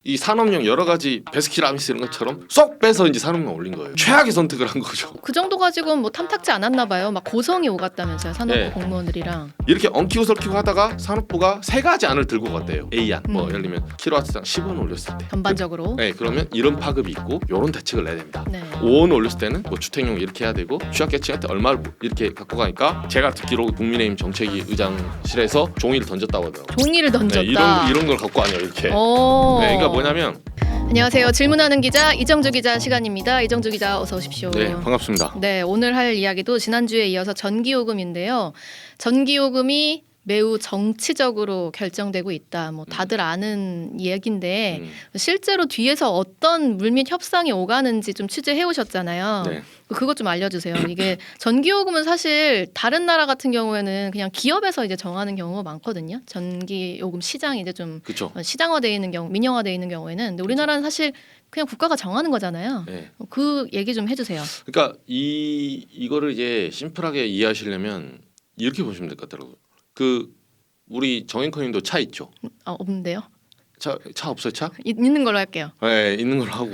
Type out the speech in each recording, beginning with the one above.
이 산업용 여러 가지 베스킨라빈스 이런 것처럼 쏙 빼서 이제 산업용 올린 거예요. 최악의 선택을 한 거죠. 그 정도 가지고는 뭐 탐탁지 않았나 봐요. 막 고성이 오갔다면서요. 산업부 네. 공무원들이랑. 이렇게 엉키고 설키고 하다가 산업부가 세 가지 안을 들고 갔대요. A안 뭐 예를 들면 킬로와트당 10원 올렸을 때 전반적으로. 네, 그러면 이런 파급이 있고 이런 대책을 내야 됩니다. 네. 5원 올렸을 때는 뭐 주택용 이렇게 해야 되고 취약계층한테 얼마를 이렇게 갖고 가니까 제가 듣기로 국민의힘 정책위 의장실에서 종이를 던졌다고 하더라고요. 종이를 던졌다. 네, 이런 걸 갖고 와요 이렇게. 네, 오. 그러니까 뭐냐면 안녕하세요. 질문하는 기자 이정주 기자 시간입니다. 이정주 기자 어서 오십시오. 네, 반갑습니다. 네, 오늘 할 이야기도 지난주에 이어서 전기요금인데요. 전기요금이 매우 정치적으로 결정되고 있다. 뭐 다들 아는 이야기인데 실제로 뒤에서 어떤 물밑 협상이 오가는지 좀 취재해 오셨잖아요. 네. 그것 좀 알려주세요. 이게 전기요금은 사실 다른 나라 같은 경우에는 그냥 기업에서 이제 정하는 경우가 많거든요. 전기요금 시장이 이제 좀 그렇죠. 시장화되어 있는 경우, 민영화되어 있는 경우에는, 근데 우리나라는 사실 그냥 국가가 정하는 거잖아요. 네. 그 얘기 좀 해주세요. 그러니까 이거를 이제 심플하게 이해하시려면 이렇게 보시면 될 것 같더라고요. 그 우리 정앵커님도 차 있죠? 없는데요? 차 없어요 차? 있는 걸로 할게요. 네, 있는 걸로 하고.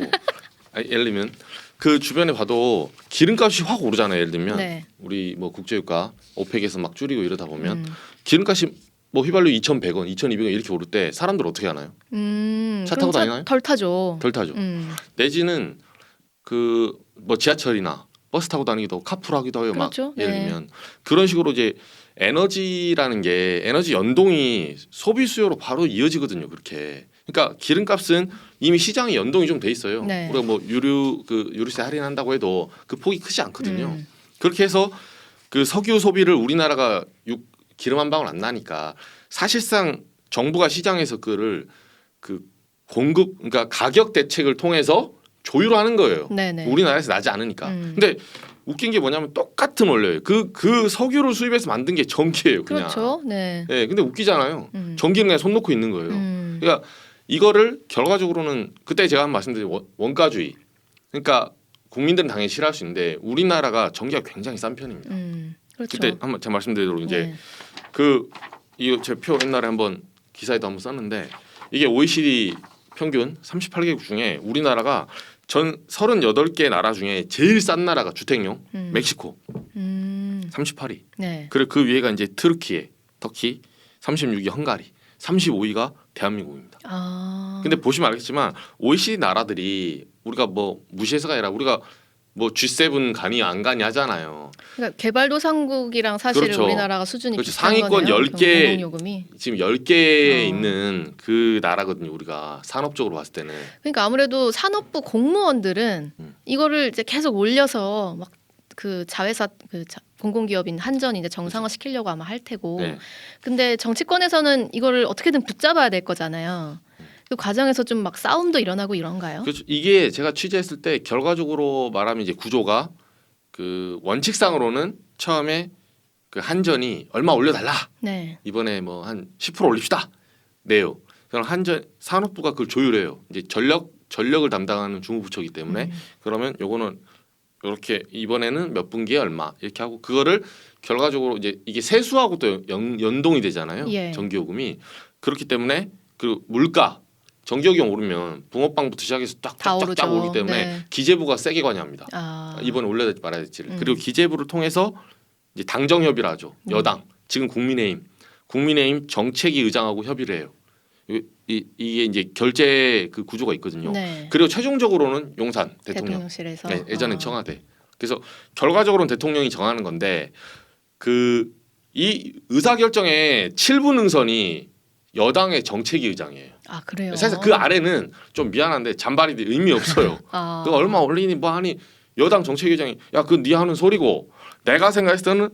예를 들면 그 주변에 봐도 기름값이 확 오르잖아요. 예를 들면 네. 우리 뭐 국제유가 오펙에서 막 줄이고 이러다 보면 기름값이 뭐 휘발유 2,100원, 2,200원 이렇게 오를 때 사람들 어떻게 하나요? 차 타고 다니나요? 덜 타죠. 덜 타죠. 내지는 그 뭐 지하철이나 버스 타고 다니기도 카풀하기도 해요. 그렇죠. 막 예를 네. 들면 그런 식으로 이제 에너지라는 게 에너지 연동이 소비 수요로 바로 이어지거든요. 그렇게. 그러니까 기름값은 이미 시장에 연동이 좀 돼 있어요. 네. 우리가 뭐 유류세 할인한다고 해도 그 폭이 크지 않거든요. 음. 그렇게 해서 그 석유 소비를 우리나라가 기름 한 방울 안 나니까 사실상 정부가 시장에서 그거를 그 공급 그러니까 가격 대책을 통해서 조율하는 거예요. 네네. 우리나라에서 나지 않으니까. 근데 웃긴 게 뭐냐면 똑같은 원료예요. 그 석유를 수입해서 만든 게 전기예요. 그냥. 그렇죠. 네. 네, 근데 웃기잖아요. 전기는 그냥 손 놓고 있는 거예요. 그러니까 이거를 결과적으로는 그때 제가 한 말씀드린 원가주의. 그러니까 국민들은 당연히 싫어할 수 있는데 우리나라가 전기가 굉장히 싼 편입니다. 그렇죠. 그때 한번 제가 말씀드리도록 이제 네. 이거 제 표 옛날에 한번 기사에도 한번 썼는데 이게 OECD 평균 38개국 중에 우리나라가 전 38개 나라 중에 제일 싼 나라가 주택용 멕시코 38위. 네. 그리고 그 위에가 이제 터키 36위 헝가리 35위가 대한민국입니다. 아. 근데 보시면 알겠지만 OECD 나라들이 우리가 뭐 무시해서가 아니라 우리가 뭐 G7 가니 안 가니 하잖아요. 그러니까 개발도상국이랑 사실 그렇죠. 우리나라가 수준이 그렇죠. 비슷한 상위권 거네요. 10개 공공요금이. 지금 10개에 있는 그 나라거든요. 우리가 산업적으로 봤을 때는. 그러니까 아무래도 산업부 공무원들은 이거를 이제 계속 올려서 막 그 자회사 공공기업인 한전이 이제 정상화 시키려고 아마 할 테고. 네. 근데 정치권에서는 이거를 어떻게든 붙잡아야 될 거잖아요. 그 과정에서 좀 막 싸움도 일어나고 이런가요? 그렇죠. 이게 제가 취재했을 때 결과적으로 말하면 이제 구조가 그 원칙상으로는 처음에 그 한전이 얼마 올려달라. 네. 이번에 뭐 한 10% 올립시다. 네요. 그럼 한전 산업부가 그걸 조율해요. 이제 전력을 담당하는 중부부처이기 때문에 그러면 요거는 이렇게 이번에는 몇 분기에 얼마 이렇게 하고 그거를 결과적으로 이제 이게 세수하고 또 연동이 되잖아요. 예. 전기요금이 그렇기 때문에 그 물가 전기요금 오르면 붕어빵부터 시작해서 다 쫙쫙쫙 오르죠. 오르기 때문에 네. 기재부가 세게 관여합니다. 아. 이번에 올려야 될지 말아야 될지를. 그리고 기재부를 통해서 이제 당정 협의를 하죠. 여당 지금 국민의힘 정책위 의장하고 협의를 해요. 이게 이제 결제 그 구조가 있거든요. 네. 그리고 최종적으로는 용산 대통령. 대통령실에서. 네, 예전엔 청와대. 그래서 결과적으로는 대통령이 정하는 건데 그 이 의사결정의 7부 능선이 여당의 정책위 의장이에요. 아 그래요. 사실 그 아래는 좀 미안한데 잔발이 의미 없어요. 아. 그 얼마 올리니 뭐 하니 여당 정책위 의장이 야 그 네 하는 소리고 내가 생각했을 때는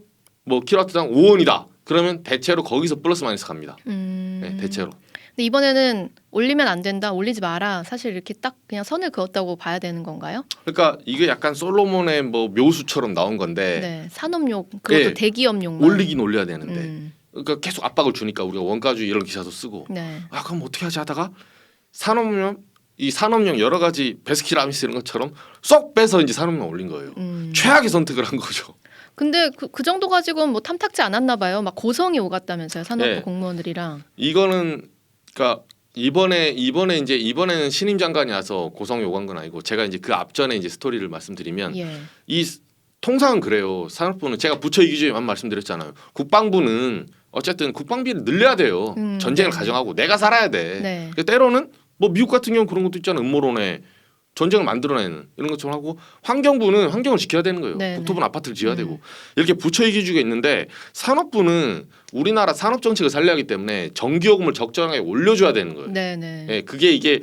뭐 킬로와트당 5원이다. 그러면 대체로 거기서 플러스 마이너스 갑니다. 네, 대체로. 근데 이번에는 올리면 안 된다, 올리지 마라. 사실 이렇게 딱 그냥 선을 그었다고 봐야 되는 건가요? 그러니까 이게 약간 솔로몬의 뭐 묘수처럼 나온 건데 네, 산업용 그것도 네, 대기업용만 올리긴 올려야 되는데 그러니까 계속 압박을 주니까 우리가 원가주의 이런 기사도 쓰고 네. 아 그럼 어떻게 하지 하다가 산업용 여러 가지 베스킨라빈스 이런 것처럼 쏙 빼서 이제 산업용 올린 거예요. 최악의 선택을 한 거죠. 근데 그 정도 가지고는 뭐 탐탁지 않았나 봐요. 막 고성이 오갔다면서요, 산업부 네. 공무원들이랑. 이거는 그러니까 이번에는 신임 장관이 와서 고성 요구한 건 아니고 제가 이제 그 앞전에 이제 스토리를 말씀드리면 예. 이 통상은 그래요. 산업부는 제가 부처 이기주의만 말씀드렸잖아요. 국방부는 어쨌든 국방비를 늘려야 돼요. 전쟁을 네. 가정하고 내가 살아야 돼. 네. 그러니까 때로는 뭐 미국 같은 경우 그런 것도 있잖아요. 음모론에 전쟁을 만들어내는 이런 것처럼 하고 환경부는 환경을 지켜야 되는 거예요. 네, 국토부는 아파트를 지어야 되고 이렇게 부처 이기주의가 있는데 산업부는 우리나라 산업 정책을 살려야 하기 때문에 전기요금을 적절하게 올려줘야 되는 거예요. 네네. 예, 그게 이게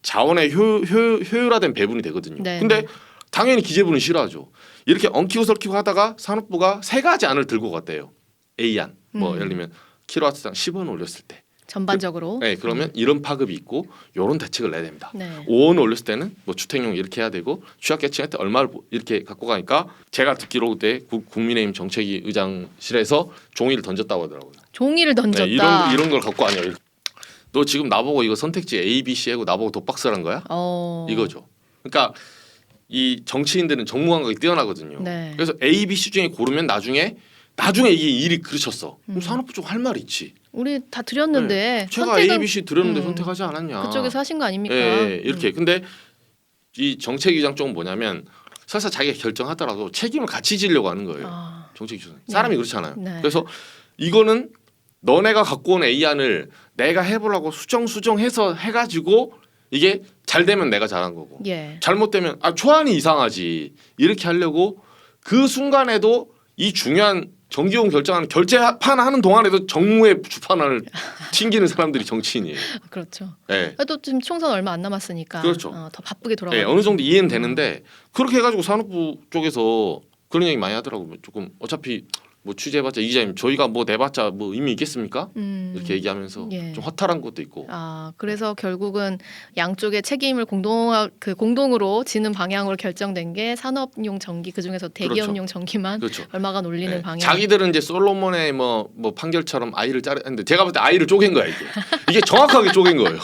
자원의 효율화된 배분이 되거든요. 네. 근데 당연히 기재부는 싫어하죠. 이렇게 엉키고 설키고 하다가 산업부가 세 가지 안을 들고 갔대요. A안. 뭐 예를 들면 킬로와트당 10원 올렸을 때. 전반적으로. 네, 그러면 이런 파급이 있고 이런 대책을 내야 됩니다. 네. 5원 올렸을 때는 뭐 주택용 이렇게 해야 되고 취약계층할 때 얼마를 이렇게 갖고 가니까 제가 듣기로 그때 국민의힘 정책위 의장실에서 종이를 던졌다고 하더라고요. 종이를 던졌다. 네, 이런 걸 갖고 와요. 너 지금 나보고 이거 선택지 A, B, C 하고 나보고 독박스란 거야? 이거죠. 그러니까 이 정치인들은 정무감각이 뛰어나거든요. 네. 그래서 A, B, C 중에 고르면 나중에 이게 일이 그르쳤어. 그럼 산업부 쪽 할 말 있지. 우리 다 드렸는데 제가 A, B, C 드렸는데 선택하지 않았냐. 그쪽에서 하신 거 아닙니까? 예, 이렇게. 근데 이 정책위장 쪽은 뭐냐면 설사 자기가 결정하더라도 책임을 같이 지려고 하는 거예요. 정책위장. 사람이 그렇잖아요. 네. 그래서 이거는 너네가 갖고 온 A안을 내가 해보려고 수정해서 해가지고 이게 잘 되면 내가 잘한 거고 예. 잘못되면 초안이 이상하지 이렇게 하려고 그 순간에도 이 중요한 전기요금 결정하는 결제판 하는 동안에도 정무의 주판을 튕기는 사람들이 정치인이에요. 그렇죠. 네. 또 지금 총선 얼마 안 남았으니까 그렇죠. 더 바쁘게 돌아가고. 네, 어느 정도 이해는 되는데 그렇게 해가지고 산업부 쪽에서 그런 얘기 많이 하더라고요. 조금 어차피 뭐 취재해봤자 이 기자님 저희가 뭐 내봤자 뭐 의미 있겠습니까? 이렇게 얘기하면서 예. 좀 허탈한 것도 있고. 그래서 결국은 양쪽의 책임을 공동으로 지는 방향으로 결정된 게 산업용 전기 그 중에서 대기업용 전기만 그렇죠. 얼마간 올리는 네. 방향. 자기들은 이제 솔로몬의 뭐 판결처럼 아이를 자르는데 제가 볼 때 아이를 쪼갠 거야 이게 정확하게 쪼갠 거예요.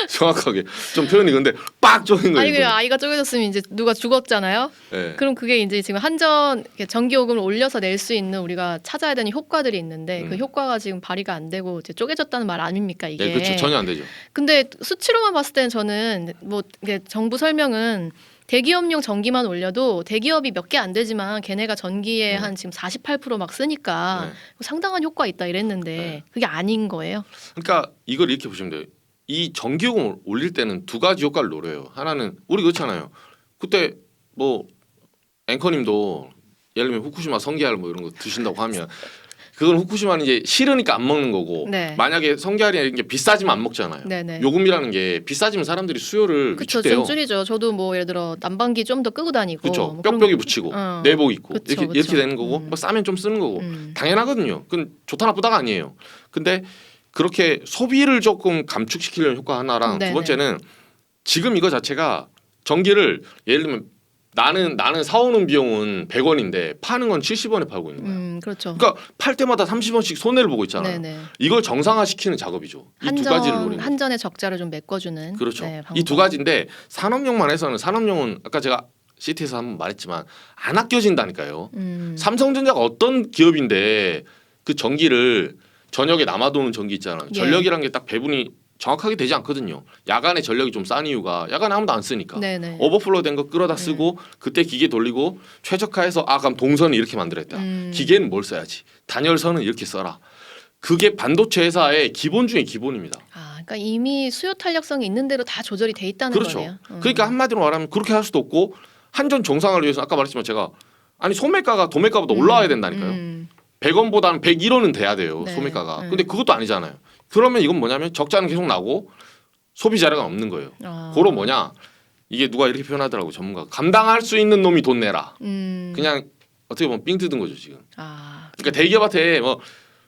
정확하게 좀 표현이 근데 빡 쪼갠 거예요. 아니 그 이거는. 아이가 쪼개졌으면 이제 누가 죽었잖아요. 네. 그럼 그게 이제 지금 한전 전기요금을 올려서 낼 수 있는 우리가 찾아야 되는 효과들이 있는데 그 효과가 지금 발휘가 안 되고 이제 쪼개졌다는 말 아닙니까 이게? 네, 그렇죠. 전혀 안 되죠. 근데 수치로만 봤을 때는 저는 뭐 이게 정부 설명은 대기업용 전기만 올려도 대기업이 몇 개 안 되지만 걔네가 전기에 한 지금 48% 막 쓰니까 상당한 효과 있다 이랬는데 그게 아닌 거예요. 그러니까 이걸 이렇게 보시면 돼요. 이 전기요금을 올릴 때는 두 가지 효과를 노려요. 하나는 우리 그렇잖아요. 그때 뭐 앵커님도 예를 들면 후쿠시마 성게알 뭐 이런 거 드신다고 하면 그건 후쿠시마는 이제 싫으니까 안 먹는 거고 네. 만약에 성게알이 이런 게 비싸지면 안 먹잖아요. 네네. 요금이라는 게 비싸지면 사람들이 수요를 그렇죠. 위축돼요. 좀 줄이죠. 저도 뭐 예를 들어 난방기 좀 더 끄고 다니고 그렇죠. 뭐 그런 뾱뾱이 붙이고 내복 입고 그쵸, 이렇게 그쵸. 되는 거고 뭐 싸면 좀 쓰는 거고 당연하거든요. 그건 좋다 나쁘다가 아니에요. 근데 그렇게 소비를 조금 감축시키려는 효과 하나랑 네네. 두 번째는 지금 이거 자체가 전기를 예를 들면 나는 사오는 비용은 100원인데 파는 건 70원에 팔고 있는 거예요. 그렇죠. 그러니까 팔 때마다 30원씩 손해를 보고 있잖아요. 네네. 이걸 정상화시키는 작업이죠. 이 두 가지를 노리는 거죠. 한전의 적자를 좀 메꿔주는 그렇죠. 네, 이 두 가지인데 산업용만 해서는 산업용은 아까 제가 CT에서 한번 말했지만 안 아껴진다니까요. 삼성전자가 어떤 기업인데 그 전기를 저녁에 남아도는 전기 있잖아요. 예. 전력이라는 게 딱 배분이 정확하게 되지 않거든요. 야간에 전력이 좀 싼 이유가 야간에 아무도 안 쓰니까 네네. 오버플로우 된 거 끌어다 쓰고 그때 기계 돌리고 최적화해서 그럼 동선을 이렇게 만들었다. 기계는 뭘 써야지. 단열선은 이렇게 써라. 그게 반도체 회사의 기본 중에 기본입니다. 그러니까 이미 수요 탄력성이 있는 대로 다 조절이 돼 있다는 그렇죠. 거네요. 그러니까 한마디로 말하면 그렇게 할 수도 없고 한전 정상화를 위해서 아까 말했지만 제가 소매가가 도매가보다 올라와야 된다니까요. 100원보다는 101원은 돼야 돼요. 네. 소매가가. 근데 그것도 아니잖아요. 그러면 이건 뭐냐면 적자는 계속 나고 소비 자료가 없는 거예요. 그로 뭐냐? 이게 누가 이렇게 표현하더라고 전문가가. 감당할 수 있는 놈이 돈 내라. 그냥 어떻게 보면 삥 뜯은 거죠 지금. 그러니까 대기업한테 뭐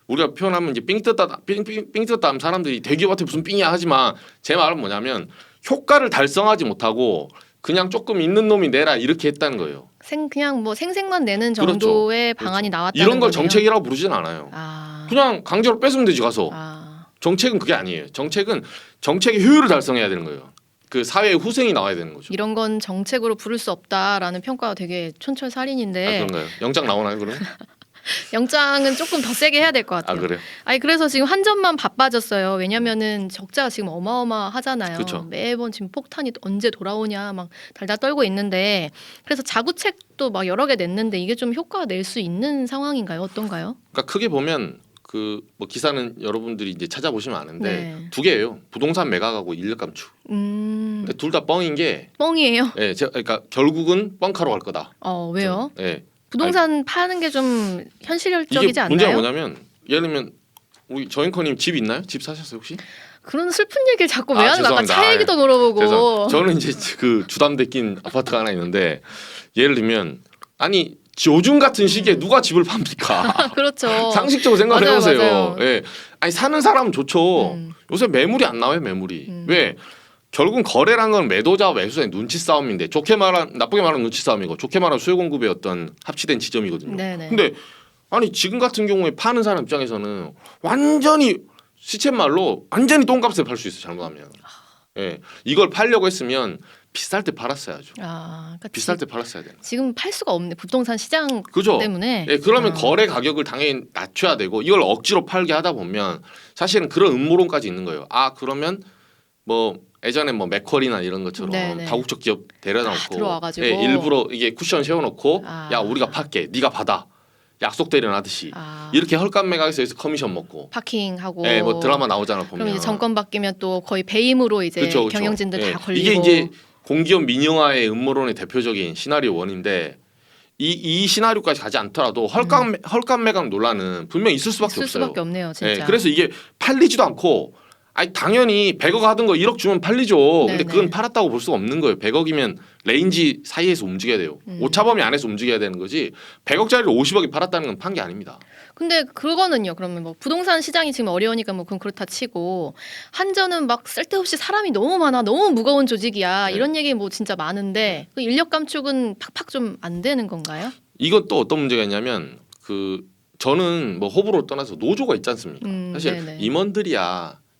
우리가 표현하면 이제 삥 뜯다 하면 사람들이 대기업한테 무슨 삥이야 하지만 제 말은 뭐냐면 효과를 달성하지 못하고 그냥 조금 있는 놈이 내라 이렇게 했다는 거예요. 그냥 뭐 생색만 내는 그렇죠. 정도의 방안이 나왔다는 이런 걸 거네요. 정책이라고 부르진 않아요. 그냥 강제로 뺏으면 되지 가서. 정책은 그게 아니에요. 정책은 정책의 효율을 달성해야 되는 거예요. 그 사회의 후생이 나와야 되는 거죠. 이런 건 정책으로 부를 수 없다라는 평가가 되게 촌철살인인데 그런가요? 영장 나오나요 그럼? 영장은 조금 더 세게 해야 될 것 아 같아요. 그래요? 아니 그래서 지금 한전만 바빠졌어요. 왜냐면은 적자가 지금 어마어마하잖아요. 그쵸. 매번 지금 폭탄이 언제 돌아오냐 막 달달 떨고 있는데 그래서 자구책도 막 여러 개 냈는데 이게 좀 효과가 낼 수 있는 상황인가요? 어떤가요? 그러니까 크게 보면 그 뭐 기사는 여러분들이 이제 찾아보시면 아는데 네. 두 개예요. 부동산 매각하고 인력 감축. 근데 둘 다 뻥인 게, 뻥이에요. 예, 그러니까 결국은 뻥카로 갈 거다. 왜요? 예. 부동산 파는 게 좀 현실적이지 이게 않나요? 문제가 뭐냐면 예를 들면 우리 저앵커님 집 있나요? 집 사셨어요 혹시? 그런 슬픈 얘기를 자꾸 왜 하는 거야? 아까 죄송합니다. 차 얘기도 물어보고. 그래서 저는 이제 그 주담대 낀 아파트가 하나 있는데 예를 들면 아니 요즘 같은 시기에 누가 집을 팝니까? 그렇죠. 상식적으로 생각을 맞아요, 해보세요. 맞아요. 예. 아니 사는 사람은 좋죠. 음. 요새 매물이 안 나와요 매물이. 왜? 결국은 거래란 건 매도자와 매수자의 눈치 싸움인데 나쁘게 말하면 눈치 싸움이고 좋게 말하면 수요 공급의 어떤 합치된 지점이거든요. 네네. 근데 아니 지금 같은 경우에 파는 사람 입장에서는 완전히 시쳇말로 완전히 똥값에 팔 수 있어 요 잘못하면. 예, 이걸 팔려고 했으면 비쌀 때 팔았어야죠. 그러니까 비쌀 때 팔았어야 되는. 지금 팔 수가 없네. 부동산 시장 그죠? 때문에. 예, 그러면 거래 가격을 당연히 낮춰야 되고 이걸 억지로 팔게 하다 보면 사실은 그런 음모론까지 있는 거예요. 아 그러면 뭐 예전에 뭐 맥쿼리나 이런 것처럼 네네. 다국적 기업 데려다 놓고 들어와가지고. 예, 일부러 이게 쿠션 세워놓고 아. 야 우리가 팔게 네가 받아 약속 대련하듯이 아. 이렇게 헐값 매각해서 여기서 커미션 먹고 파킹하고. 예, 뭐 드라마 나오잖아 보면. 그럼 이제 정권 바뀌면 또 거의 배임으로 이제 그쵸, 그쵸. 경영진들 예, 다 걸리고. 이게 이제 공기업 민영화의 음모론의 대표적인 시나리오 원인데 이 시나리오까지 가지 않더라도 헐값 매각 논란은 분명히 있을 수밖에 있을 없어요. 수밖에 없네요, 진짜. 예, 그래서 이게 팔리지도 않고 아니 당연히 100억 하던 거 1억 주면 팔리죠. 근데 네네. 그건 팔았다고 볼 수가 없는 거예요. 100억이면 레인지 사이에서 움직여야 돼요. 오차범위 안에서 움직여야 되는 거지. 100억짜리를 50억에 팔았다는 건 판 게 아닙니다. 근데 그거는요. 그러면 뭐 부동산 시장이 지금 어려우니까 뭐 그건 그렇다 치고 한전은 막 쓸데없이 사람이 너무 많아, 너무 무거운 조직이야 네. 이런 얘기 뭐 진짜 많은데 그 인력 감축은 팍팍 좀 안 되는 건가요? 이건 또 어떤 문제가 있냐면 그 저는 뭐 호불호를 떠나서 노조가 있지 않습니까? 사실 네네.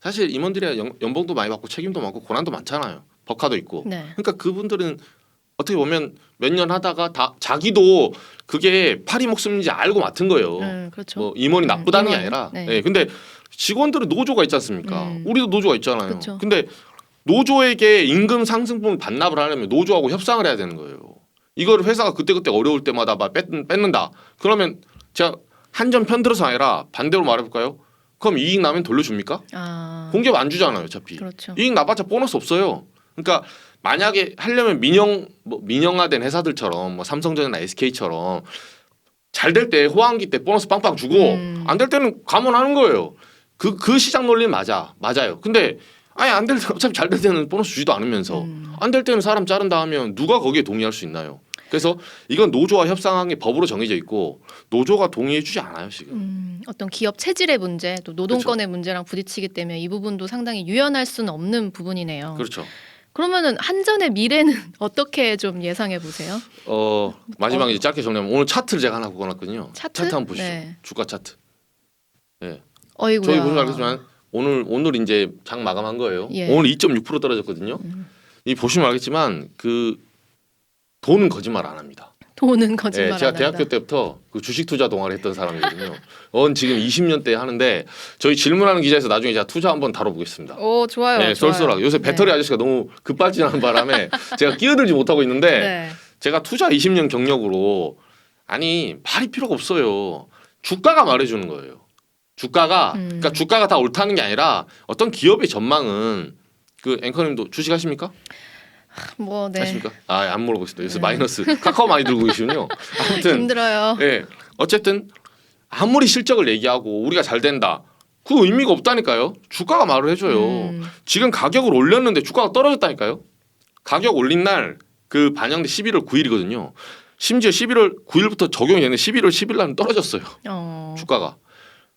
사실 임원들이야 연봉도 많이 받고 책임도 많고 고난도 많잖아요. 법카도 있고. 네. 그러니까 그분들은 어떻게 보면 몇 년 하다가 다 자기도 그게 파리 목숨인지 알고 맡은 거예요. 그렇죠. 뭐 임원이 나쁘다는 게 임원, 아니라. 네. 예, 근데 직원들은 노조가 있지 않습니까? 우리도 노조가 있잖아요. 그쵸. 근데 노조에게 임금 상승분을 반납을 하려면 노조하고 협상을 해야 되는 거예요. 이걸 회사가 그때그때 어려울 때마다 막 뺏는다. 그러면 제가 한전 편들어서 아니라 반대로 말해볼까요? 그럼 이익 나면 돌려줍니까? 공기업 안 주잖아요, 어차피. 그렇죠. 이익 나봤자 보너스 없어요. 그러니까 만약에 하려면 민영화된 회사들처럼 뭐 삼성전자나 SK처럼 잘 될 때 호황기 때 보너스 빵빵 주고 안 될 때는 감원하는 거예요. 그 시장 논리는 맞아요. 근데 아니 안 될 때 어차피 잘 될 때는 보너스 주지도 않으면서 안 될 때는 사람 자른다 하면 누가 거기에 동의할 수 있나요? 그래서 이건 노조와 협상한 게 법으로 정해져 있고 노조가 동의해주지 않아요 지금. 어떤 기업 체질의 문제, 또 노동권의 문제랑 부딪히기 때문에 이 부분도 상당히 유연할 수는 없는 부분이네요. 그렇죠. 그러면은 한전의 미래는 어떻게 좀 예상해 보세요? 마지막에 이제 짧게 정리하면 오늘 차트를 제가 하나 보관했거든요. 차트? 한번 보시죠. 네. 주가 차트. 어이구야. 저희 보시면 알겠지만 오늘 이제 장 마감한 거예요. 예. 오늘 2.6% 떨어졌거든요. 이 보시면 알겠지만 그 돈은 거짓말 안 합니다. 돈은 거짓말 예, 안 제가 한다. 대학교 때부터 그 주식 투자 동아리 했던 사람이거든요. 지금 20년대 하는데 저희 질문하는 기자에서 나중에 제가 투자 한번 다뤄보겠습니다. 오 좋아요. 네, 좋아요. 쏠쏠하게. 요새 배터리 네. 아저씨가 너무 급발진하는 바람에 제가 끼어들지 못하고 있는데 네. 제가 투자 20년 경력으로 아니 말이 필요가 없어요. 주가가 말해주는 거예요. 그러니까 주가가 다 옳다는 게 아니라 어떤 기업의 전망은 그 앵커님도 주식하십니까? 뭐 네. 하십니까? 안 물어보겠습니다. 요새 마이너스 카카오 많이 들고 계시군요. 아무튼 힘들어요. 예, 어쨌든 아무리 실적을 얘기하고 우리가 잘 된다. 그 의미가 없다니까요. 주가가 말을 해줘요. 지금 가격을 올렸는데 주가가 떨어졌다니까요. 가격 올린 날 그 반영된 11월 9일이거든요. 심지어 11월 9일부터 적용이 되는 11월 10일 날은 떨어졌어요. 주가가.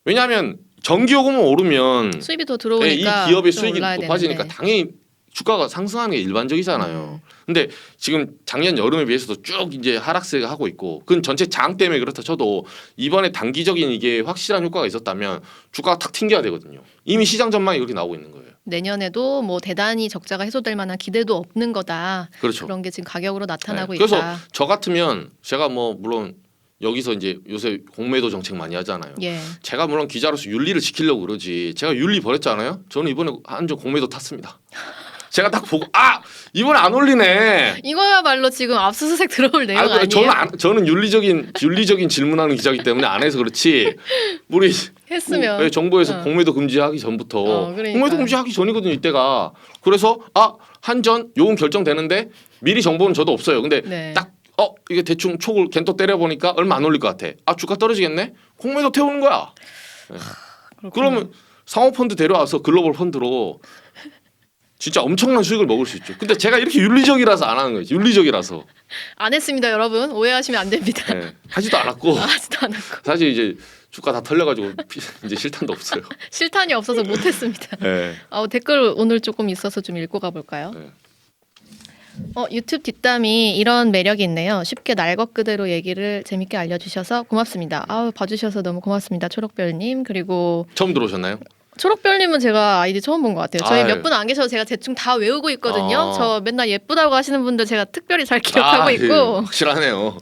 왜냐하면 전기요금은 오르면 수입이 더 이 들어오니까 기업의 좀 수익이 올라야 높아지니까 되는데. 당연히 주가가 상승하는 게 일반적이잖아요. 근데 지금 작년 여름에 비해서도 쭉 이제 하락세가 하고 있고 그건 전체 장 때문에 그렇다 쳐도 이번에 단기적인 이게 확실한 효과가 있었다면 주가가 탁 튕겨야 되거든요. 이미 시장 전망이 그렇게 나오고 있는 거예요. 내년에도 뭐 대단히 적자가 해소될 만한 기대도 없는 거다. 그렇죠. 그런 게 지금 가격으로 나타나고 그래서 있다. 저 같으면 제가 뭐 물론 여기서 이제 요새 공매도 정책 많이 하잖아요. 예. 제가 물론 기자로서 윤리를 지키려고 그러지. 제가 윤리 버렸잖아요. 저는 이번에 한전 공매도 탔습니다. 제가 딱 보고 이번에 안 올리네. 이거야말로 지금 압수수색 들어올 내용 아니에요? 저는 윤리적인 질문하는 기자이기 때문에 안 해서 그렇지. 우리 했으면 정부에서 공매도 금지하기 전부터 그러니까. 공매도 금지하기 전이거든요. 이때가. 그래서 한전 요금 결정되는데 미리 정보는 저도 없어요. 근데 네. 딱 이게 대충 촉을 겐또 때려 보니까 얼마 안 올릴 것 같아. 주가 떨어지겠네. 공매도 태우는 거야. 네. 그러면 상호펀드 데려와서 글로벌 펀드로 진짜 엄청난 수익을 먹을 수 있죠. 근데 제가 이렇게 윤리적이라서 안 하는 거예요. 윤리적이라서. 안 했습니다, 여러분. 오해하시면 안 됩니다. 네. 하지도 않았고. 하지도 않았고. 사실 이제 주가 다 털려가지고 이제 실탄도 없어요. 실탄이 없어서 못했습니다. 네. 댓글 오늘 조금 있어서 좀 읽고 가볼까요? 네. 유튜브 뒷담이 이런 매력이 있네요. 쉽게 날 것 그대로 얘기를 재밌게 알려주셔서 고맙습니다. 봐주셔서 너무 고맙습니다. 초록별님. 그리고 처음 들어오셨나요? 초록별님은 제가 아이디 처음 본 것 같아요. 저희 아유. 몇 분 안 계셔서 제가 대충 다 외우고 있거든요. 저 맨날 예쁘다고 하시는 분들 제가 특별히 잘 기억하고 있고. 확실하네요.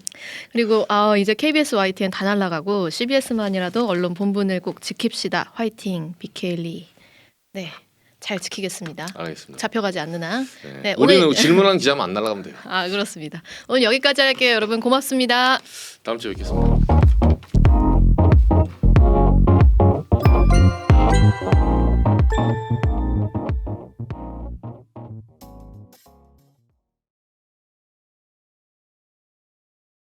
그리고 이제 KBS YTN 다 날라가고 CBS만이라도 언론 본분을 꼭 지킵시다. 화이팅, BK리. 네, 잘 지키겠습니다. 알겠습니다. 잡혀가지 않는 한. 네. 네, 우리는 오늘 질문하는 기자만 안 날아가면 돼요. 그렇습니다. 오늘 여기까지 할게요. 여러분 고맙습니다. 다음 주에 뵙겠습니다.